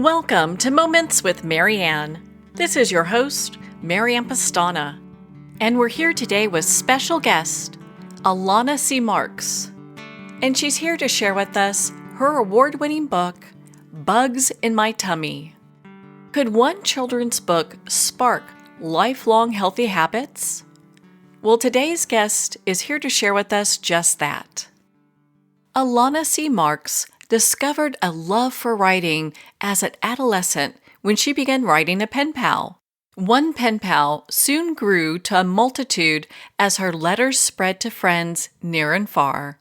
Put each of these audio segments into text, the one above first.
Welcome to Moments with Marianne. This is your host, Marianne Pastana, and we're here today with special guest, Alana C. Marks. And she's here to share with us her award-winning book, Bugs in My Tummy. Could one children's book spark lifelong healthy habits? Well, today's guest is here to share with us just that. Alana C. Marks discovered a love for writing as an adolescent when she began writing a pen pal. One pen pal soon grew to a multitude as her letters spread to friends near and far.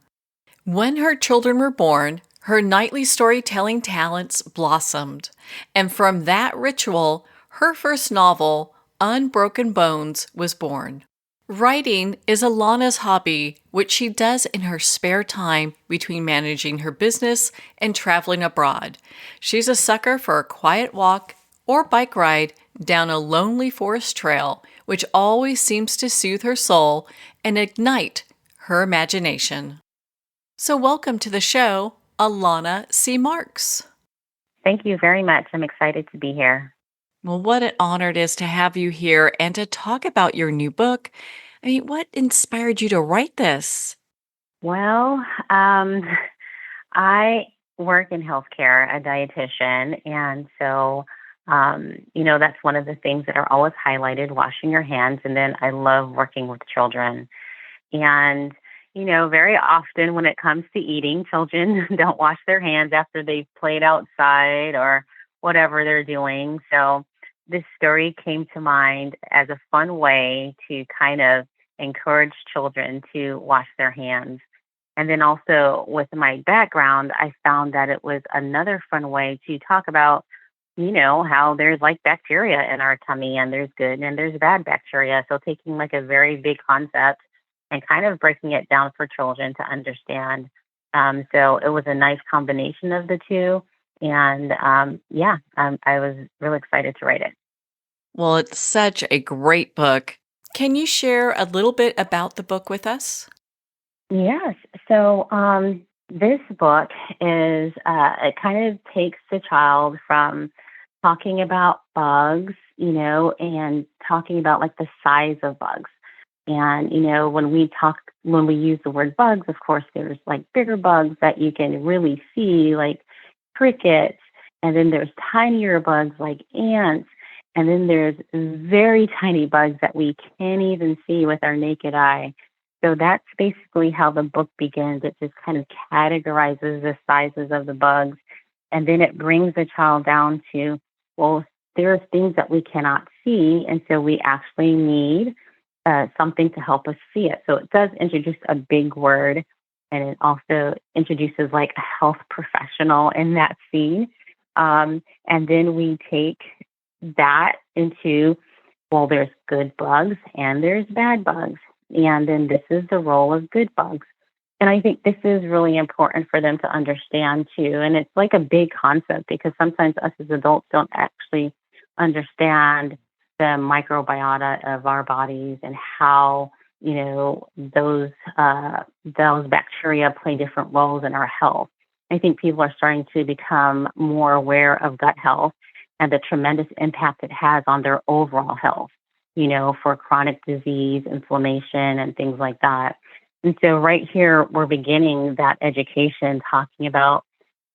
When her children were born, her nightly storytelling talents blossomed, and from that ritual, her first novel, Unbroken Bones, was born. Writing is Alana's hobby, which she does in her spare time between managing her business and traveling abroad. She's a sucker for a quiet walk or bike ride down a lonely forest trail, which always seems to soothe her soul and ignite her imagination. So welcome to the show, Alana C. Marks. Thank you very much. I'm excited to be here. Well, what an honor it is to have you here and to talk about your new book. I mean, what inspired you to write this? Well, I work in healthcare, a dietitian, and so that's one of the things that are always highlighted: washing your hands. And then I love working with children, and very often when it comes to eating, children don't wash their hands after they've played outside or whatever they're doing. So this story came to mind as a fun way to kind of encourage children to wash their hands. And then also with my background, I found that it was another fun way to talk about, how there's like bacteria in our tummy and there's good and there's bad bacteria. So taking like a very big concept and kind of breaking it down for children to understand. So it was a nice combination of the two. And I was really excited to write it. Well, it's such a great book. Can you share a little bit about the book with us? Yes. So this book is, it kind of takes the child from talking about bugs, and talking about like the size of bugs. And, when we use the word bugs, of course, there's like bigger bugs that you can really see, like crickets. And then there's tinier bugs like ants. And then there's very tiny bugs that we can't even see with our naked eye. So that's basically how the book begins. It just kind of categorizes the sizes of the bugs. And then it brings the child down to, well, there are things that we cannot see. And so we actually need something to help us see it. So it does introduce a big word, and it also introduces like a health professional in that scene. And then we take that into, well, there's good bugs and there's bad bugs. And then this is the role of good bugs. And I think this is really important for them to understand too. And it's like a big concept because sometimes us as adults don't actually understand the microbiota of our bodies and how, those bacteria play different roles in our health. I think people are starting to become more aware of gut health and the tremendous impact it has on their overall health, for chronic disease, inflammation, and things like that. And so right here, we're beginning that education talking about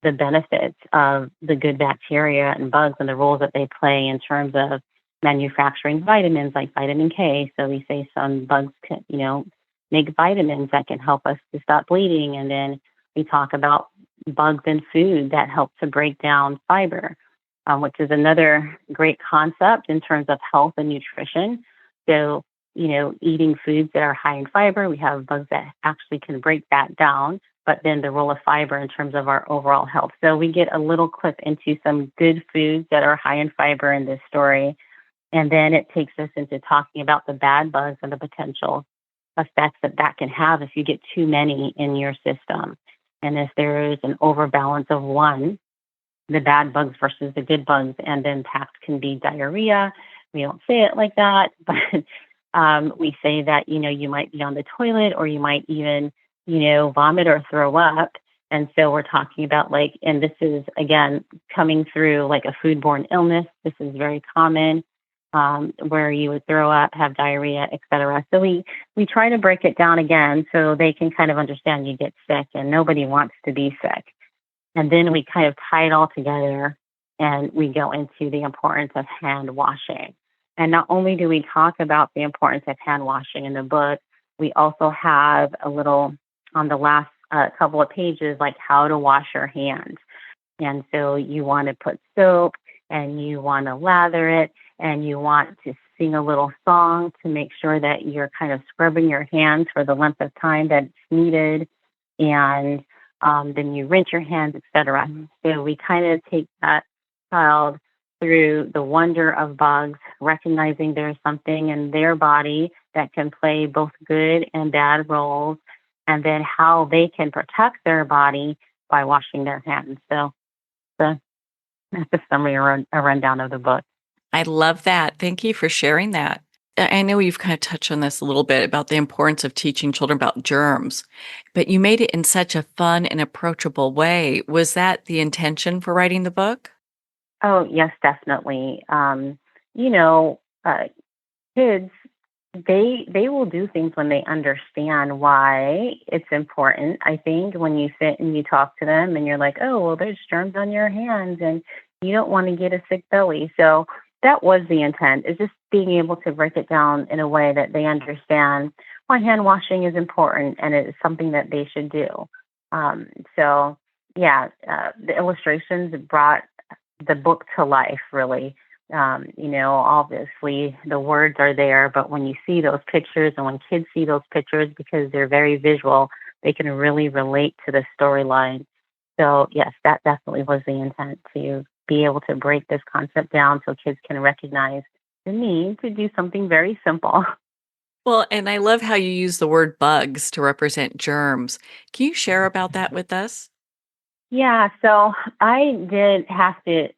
the benefits of the good bacteria and bugs and the roles that they play in terms of manufacturing vitamins like vitamin K. So we say some bugs can, make vitamins that can help us to stop bleeding. And then we talk about bugs in food that help to break down fiber, which is another great concept in terms of health and nutrition. So, eating foods that are high in fiber, we have bugs that actually can break that down, but then the role of fiber in terms of our overall health. So we get a little clip into some good foods that are high in fiber in this story. And then it takes us into talking about the bad bugs and the potential effects that can have if you get too many in your system. And if there is an overbalance of one, the bad bugs versus the good bugs, and the impact can be diarrhea. We don't say it like that, but we say that, you might be on the toilet or you might even, vomit or throw up. And so we're talking about like, and this is again coming through like a foodborne illness. This is very common, where you would throw up, have diarrhea, etc. So we try to break it down again so they can kind of understand you get sick and nobody wants to be sick. And then we kind of tie it all together and we go into the importance of hand washing. And not only do we talk about the importance of hand washing in the book, we also have a little on the last couple of pages, like how to wash your hands. And so you want to put soap and you want to lather it and you want to sing a little song to make sure that you're kind of scrubbing your hands for the length of time that's needed. And then you rinse your hands, etc. So we kind of take that child through the wonder of bugs, recognizing there's something in their body that can play both good and bad roles, and then how they can protect their body by washing their hands. So the, that's a summary or a rundown of the book. I love that. Thank you for sharing that. I know you've kind of touched on this a little bit about the importance of teaching children about germs, but you made it in such a fun and approachable way. Was that the intention for writing the book? Oh, yes, definitely. You know, kids, they will do things when they understand why it's important. I think when you sit and you talk to them and you're like, oh, well, there's germs on your hands and you don't want to get a sick belly. So that was the intent, is just being able to break it down in a way that they understand why hand washing is important and it is something that they should do. Um, so, yeah, the illustrations brought the book to life, really. Obviously the words are there, but when you see those pictures and when kids see those pictures, because they're very visual, they can really relate to the storyline. So, yes, that definitely was the intent, to be able to break this concept down so kids can recognize the need to do something very simple. Well, and I love how you use the word bugs to represent germs. Can you share about that with us? Yeah, so I did have to,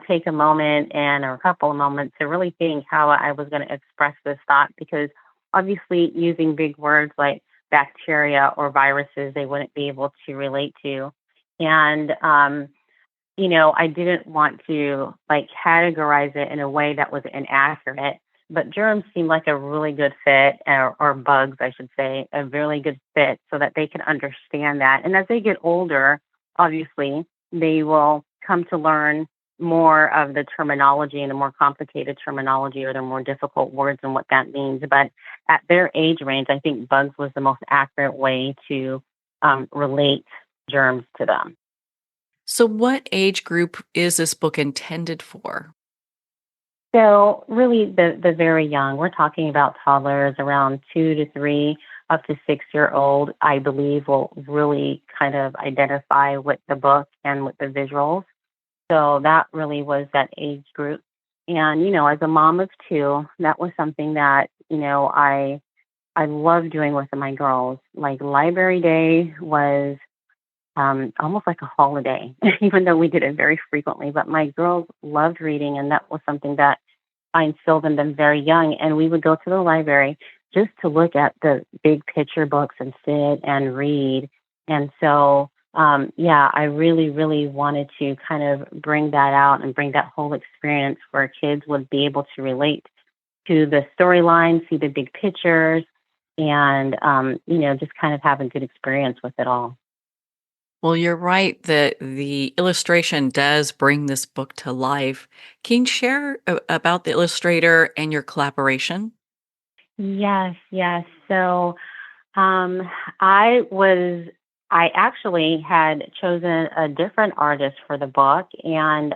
take a moment and or a couple of moments to really think how I was going to express this thought, because obviously using big words like bacteria or viruses, they wouldn't be able to relate to. And I didn't want to like categorize it in a way that was inaccurate, but germs seemed like a really good fit, or bugs, I should say, a really good fit so that they can understand that. And as they get older, obviously, they will come to learn more of the terminology and the more complicated terminology or the more difficult words and what that means. But at their age range, I think bugs was the most accurate way to relate germs to them. So, what age group is this book intended for? So really the very young, we're talking about toddlers around 2 to 3 up to 6 year old, I believe will really kind of identify with the book and with the visuals. So that really was that age group. And, as a mom of two, that was something that, I love doing with my girls. Like library day was almost like a holiday, even though we did it very frequently. But my girls loved reading, and that was something that I instilled in them very young. And we would go to the library just to look at the big picture books and sit and read. And so, yeah, I really, really wanted to kind of bring that out and bring that whole experience where kids would be able to relate to the storyline, see the big pictures, and, just kind of have a good experience with it all. Well, you're right that the illustration does bring this book to life. Can you share about the illustrator and your collaboration? Yes, yes. So Um, I was, I actually had chosen a different artist for the book, and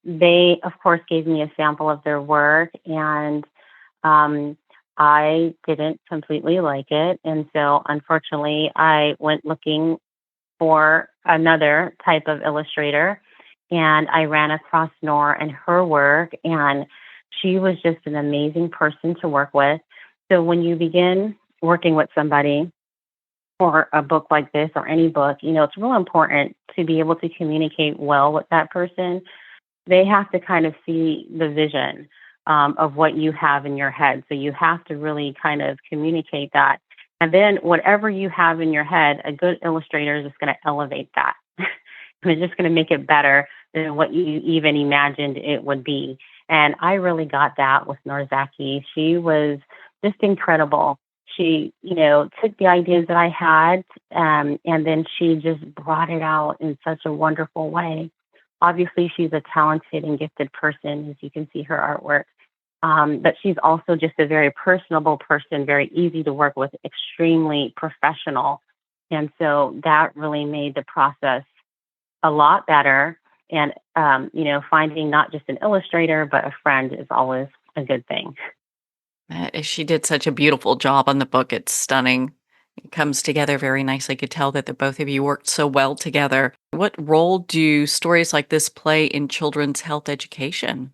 they, of course, gave me a sample of their work, and um, I didn't completely like it. And so, unfortunately, I went looking for another type of illustrator, and I ran across Nor and her work, and she was just an amazing person to work with. So, when you begin working with somebody, for a book like this or any book, it's real important to be able to communicate well with that person. They have to kind of see the vision of what you have in your head. So you have to really kind of communicate that. And then whatever you have in your head, a good illustrator is just going to elevate that. And it's just going to make it better than what you even imagined it would be. And I really got that with Norzaki. She was just incredible. She, took the ideas that I had, and then she just brought it out in such a wonderful way. Obviously, she's a talented and gifted person, as you can see her artwork. But she's also just a very personable person, very easy to work with, extremely professional. And so that really made the process a lot better. And, finding not just an illustrator, but a friend is always a good thing. She did such a beautiful job on the book. It's stunning. It comes together very nicely. I could tell that the both of you worked so well together. What role do stories like this play in children's health education?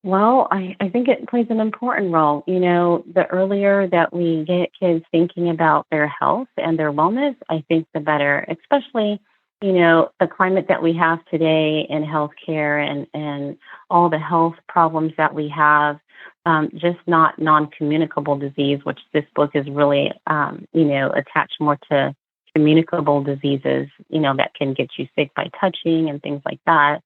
Well, I think it plays an important role. The earlier that we get kids thinking about their health and their wellness, I think the better, especially, the climate that we have today in healthcare and all the health problems that we have, just not non communicable disease, which this book is really, attached more to communicable diseases, that can get you sick by touching and things like that,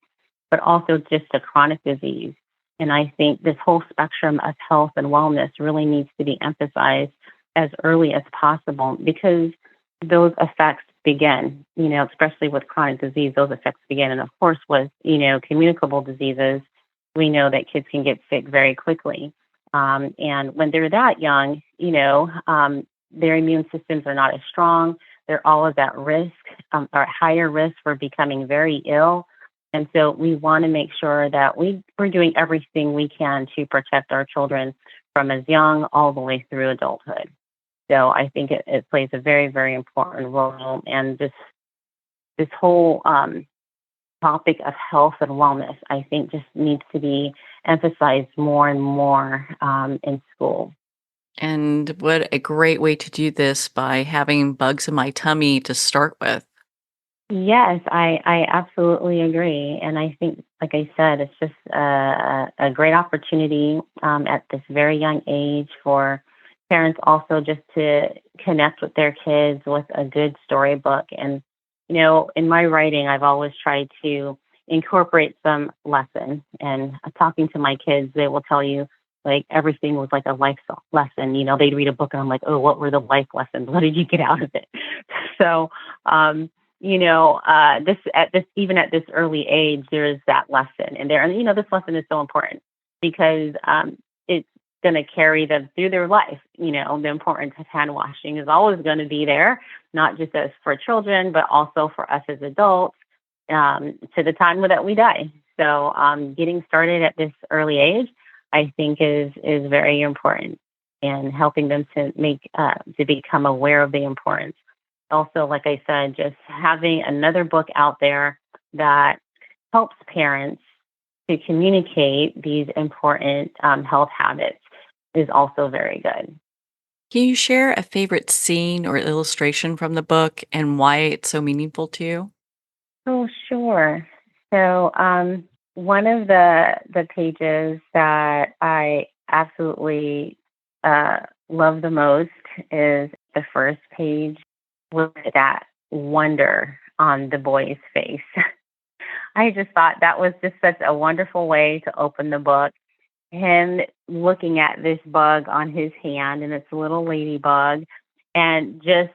but also just a chronic disease. And I think this whole spectrum of health and wellness really needs to be emphasized as early as possible because those effects begin, especially with chronic disease, those effects begin. And of course, with, communicable diseases, we know that kids can get sick very quickly. And when they're that young, their immune systems are not as strong. They're always at risk, or at higher risk for becoming very ill. And so we want to make sure that we're doing everything we can to protect our children from as young all the way through adulthood. So I think it plays a very, very important role. And this whole topic of health and wellness, I think, just needs to be emphasized more and more in school. And what a great way to do this by having bugs in my tummy to start with. Yes, I absolutely agree. And I think, like I said, it's just a great opportunity at this very young age for parents also just to connect with their kids with a good storybook. And, in my writing, I've always tried to incorporate some lesson. And talking to my kids, they will tell you, like, everything was like a life lesson. They'd read a book and I'm like, oh, what were the life lessons? What did you get out of it? So, even at this early age, there is that lesson in there. And, this lesson is so important because it's going to carry them through their life. The importance of hand washing is always going to be there, not just as for children, but also for us as adults to the time that we die. So getting started at this early age, I think is very important and helping them to become aware of the importance. Also, like I said, just having another book out there that helps parents to communicate these important health habits is also very good. Can you share a favorite scene or illustration from the book and why it's so meaningful to you? Oh, sure. So, one of the pages that I absolutely love the most is the first page with that wonder on the boy's face. I just thought that was just such a wonderful way to open the book. Him looking at this bug on his hand, and it's a little ladybug, and just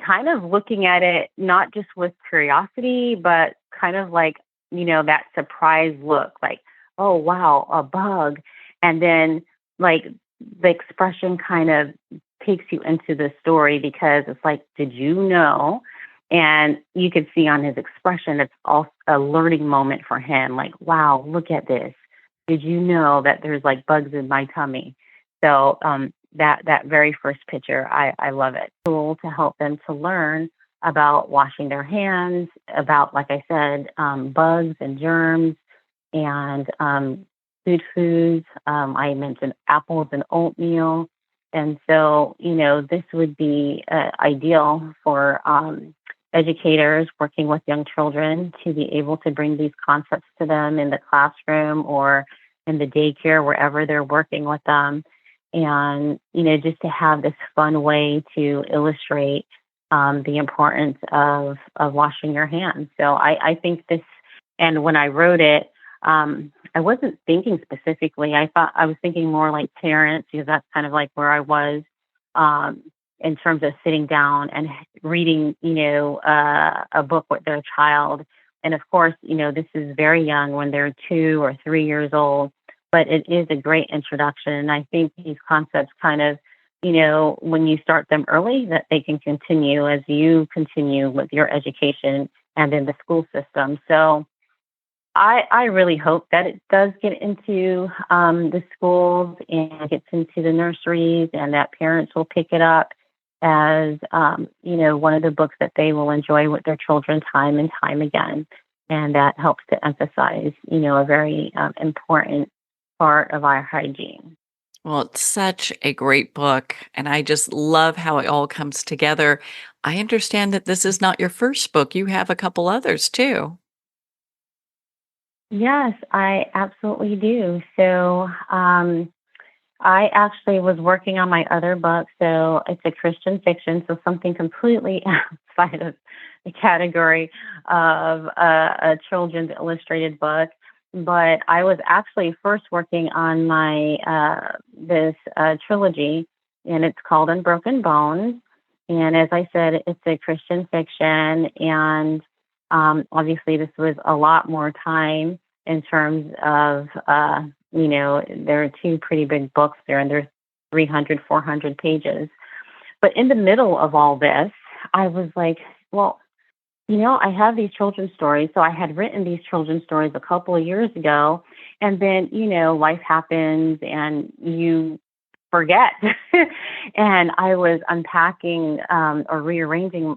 kind of looking at it not just with curiosity, but kind of like, that surprise look, like, oh, wow, a bug. And then, like, the expression kind of takes you into the story because it's like, did you know? And you could see on his expression, it's also a learning moment for him. Like, wow, look at this. Did you know that there's like bugs in my tummy? So that very first picture, I love it. Tool to help them to learn about washing their hands, about, like I said, bugs and germs, and food foods. I mentioned apples and oatmeal. And so, this would be ideal for educators working with young children to be able to bring these concepts to them in the classroom or in the daycare, wherever they're working with them. and, just to have this fun way to illustrate the importance of washing your hands. So I think this, and when I wrote it, I wasn't thinking specifically. I was thinking more like parents, because that's kind of like where I was in terms of sitting down and reading, a book with their child. And of course, this is very young when they're 2 or 3 years old, but it is a great introduction. And I think these concepts kind of, when you start them early, that they can continue as you continue with your education and in the school system. So I really hope that it does get into the schools and gets into the nurseries, and that parents will pick it up as, one of the books that they will enjoy with their children time and time again. And that helps to emphasize, a very important part of our hygiene. Well, it's such a great book, and I just love how it all comes together. I understand that this is not your first book. You have a couple others too. Yes, I absolutely do. So, I actually was working on my other book. So it's a Christian fiction, so something completely outside of the category of a children's illustrated book. But I was actually first working on my this trilogy, and it's called Unbroken Bones. And as I said, it's a Christian fiction, and obviously this was a lot more time in terms of there are two pretty big books there, and they're 300, 400 pages. But in the middle of all this, I was like, well, I have these children's stories. So I had written these children's stories a couple of years ago. And then, life happens and you forget. And I was unpacking or rearranging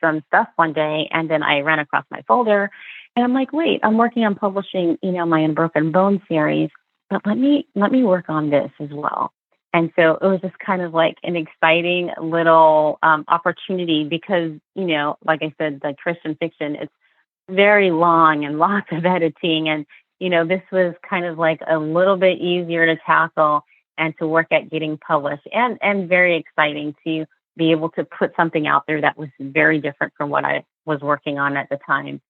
some stuff one day. And then I ran across my folder. And I'm like, wait, I'm working on publishing, my Unbroken Bone series. But let me work on this as well. And so it was just kind of like an exciting little opportunity because, like I said, the Christian fiction, it's very long and lots of editing. And, this was kind of like a little bit easier to tackle and to work at getting published, and very exciting to be able to put something out there that was very different from what I was working on at the time.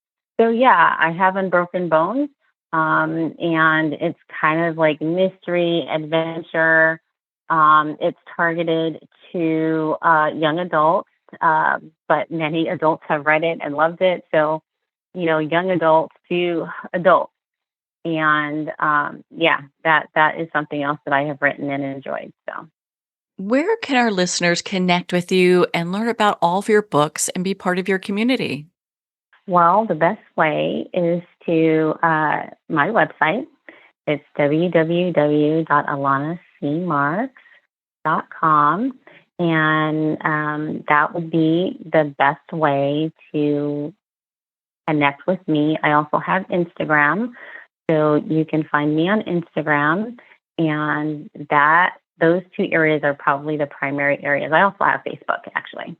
So, yeah, I have Unbroken Bones, and it's kind of like mystery, adventure. It's targeted to young adults, but many adults have read it and loved it. So, young adults to adults. And yeah, that is something else that I have written and enjoyed. So, Where can our listeners connect with you and learn about all of your books and be part of your community? well, the best way is to my website. It's www.alanacmarks.com. And that would be the best way to connect with me. I also have Instagram, so you can find me on Instagram, and those two areas are probably the primary areas. I also have Facebook, actually.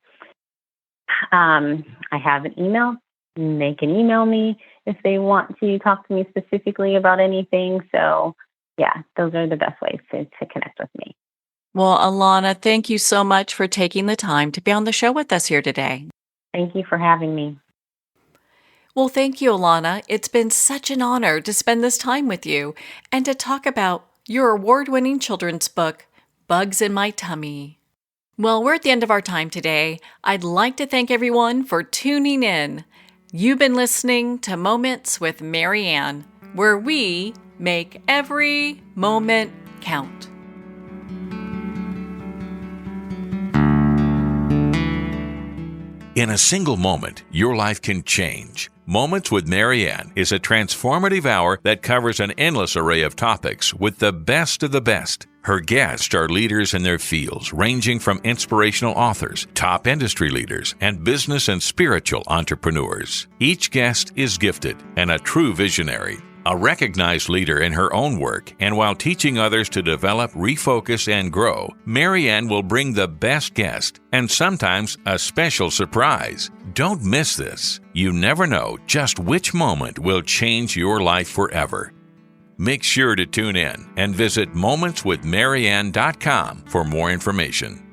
I have an email. They can email me if they want to talk to me specifically about anything. So, yeah, those are the best ways to connect with me. Well, Alana, thank you so much for taking the time to be on the show with us here today. Thank you for having me. Well, thank you, Alana. It's been such an honor to spend this time with you and to talk about your award-winning children's book, Bugs in My Tummy. Well, we're at the end of our time today. I'd like to thank everyone for tuning in. You've been listening to Moments with Mary Ann, where we make every moment count. In a single moment, your life can change. Moments with Mary Ann is a transformative hour that covers an endless array of topics with the best of the best. Her guests are leaders in their fields, ranging from inspirational authors, top industry leaders, and business and spiritual entrepreneurs. Each guest is gifted and a true visionary, a recognized leader in her own work, and while teaching others to develop, refocus, and grow, Mary Ann will bring the best guest and sometimes a special surprise. Don't miss this. You never know just which moment will change your life forever. Make sure to tune in and visit momentswithmarianne.com for more information.